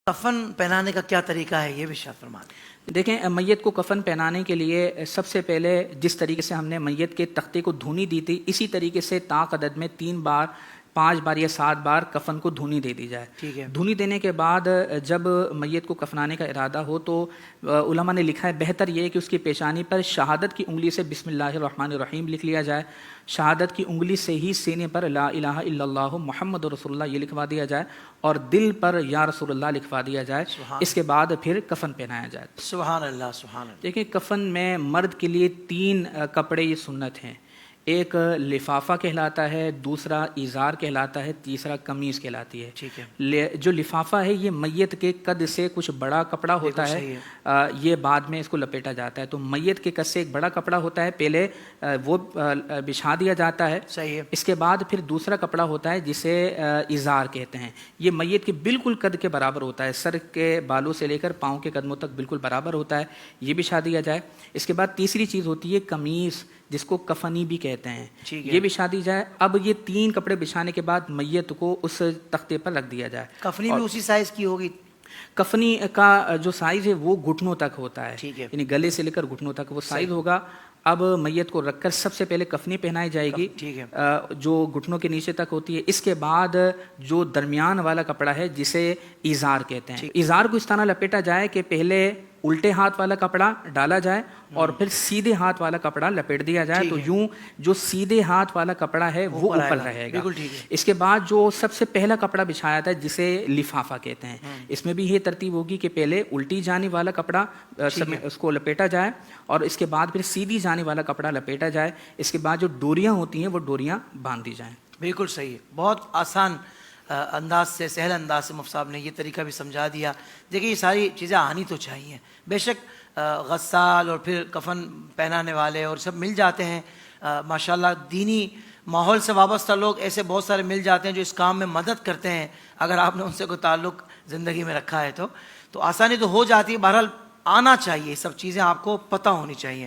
کفن پہنانے کا کیا طریقہ ہے یہ بھی ارشاد فرما دیں۔ دیکھیں، میت کو کفن پہنانے کے لیے سب سے پہلے جس طریقے سے ہم نے میت کے تختے کو دھونی دی تھی، اسی طریقے سے طاق عدد میں 3 بار 5 بار یا 7 بار کفن کو دھونی دے دی جائے۔ ٹھیک ہے۔ دھونی دینے کے بعد جب میت کو کفنانے کا ارادہ ہو تو علماء نے لکھا ہے بہتر یہ ہے کہ اس کی پیشانی پر شہادت کی انگلی سے بسم اللہ الرحمن الرحیم لکھ لیا جائے، شہادت کی انگلی سے ہی سینے پر لا الہ الا اللہ محمد رسول اللہ یہ لکھوا دیا جائے، اور دل پر یا رسول اللہ لکھوا دیا جائے۔ اس کے بعد پھر کفن پہنایا جائے۔ سبحان اللہ سبحان اللہ۔ دیکھیں، کفن میں مرد کے لیے 3 کپڑے یہ سنت ہیں۔ ایک لفافہ کہلاتا ہے، دوسرا ازار کہلاتا ہے، تیسرا قمیص کہلاتی ہے۔ ٹھیک ہے۔ جو لفافہ ہے یہ میت کے قد سے کچھ بڑا کپڑا ہوتا ہے، یہ بعد میں اس کو لپیٹا جاتا ہے۔ تو میت کے قد سے ایک بڑا کپڑا ہوتا ہے، پہلے وہ بچھا دیا جاتا ہے۔ صحیح ہے۔ اس کے بعد پھر دوسرا کپڑا ہوتا ہے جسے ازار کہتے ہیں، یہ میت کے بالکل قد کے برابر ہوتا ہے، سر کے بالوں سے لے کر پاؤں کے قدموں تک بالکل برابر ہوتا ہے، یہ بچھا دیا جائے۔ اس کے بعد تیسری چیز ہوتی ہے قمیص، جس کو کفنی بھی کہتے ہیں، یہ بچھا دی جائے۔ اب یہ 3 کپڑے بچھانے کے بعد میت کو اس تختے پر رکھ دیا جائے۔ کفنی بھی اسی سائز کی ہوگی؟ کفنی کا جو سائز ہے وہ گھٹنوں تک ہوتا ہے، ٹھیک ہے، یعنی گلے سے لے کر گھٹنوں تک وہ سائز ہوگا۔ اب میت کو رکھ کر سب سے پہلے کفنی پہنائی جائے گی، ٹھیک ہے، جو گھٹنوں کے نیچے تک ہوتی ہے۔ اس کے بعد جو درمیان والا کپڑا ہے جسے ازار کہتے ہیں، ازار کو اس طرح لپیٹا جائے کہ پہلے الٹے ہاتھ والا کپڑا ڈالا جائے اور پھر سیدھے ہاتھ والا کپڑا لپیٹ دیا جائے، تو یوں جو سیدھے ہاتھ والا کپڑا ہے وہ اوپر رہے گا۔ اس کے بعد جو سب سے پہلا کپڑا بچھایا تھا جسے لفافہ کہتے ہیں، اس میں بھی یہ ترتیب ہوگی کہ پہلے الٹی جانب والا کپڑا اس کو لپیٹا جائے، اور اس کے بعد پھر سیدھی جانب والا کپڑا لپیٹا جائے۔ اس کے بعد جو ڈوریاں ہوتی ہیں وہ ڈوریاں باندھ دی جائیں۔ بالکل صحیح ہے۔ بہت آسان انداز سے، سہل انداز سے مفتی صاحب نے یہ طریقہ بھی سمجھا دیا۔ دیکھیں، یہ ساری چیزیں آنی تو چاہیے، بے شک غسال اور پھر کفن پہنانے والے اور سب مل جاتے ہیں، ماشاءاللہ دینی ماحول سے وابستہ لوگ ایسے بہت سارے مل جاتے ہیں جو اس کام میں مدد کرتے ہیں، اگر آپ نے ان سے کوئی تعلق زندگی میں رکھا ہے تو آسانی تو ہو جاتی ہے۔ بہرحال آنا چاہیے، سب چیزیں آپ کو پتہ ہونی چاہیے۔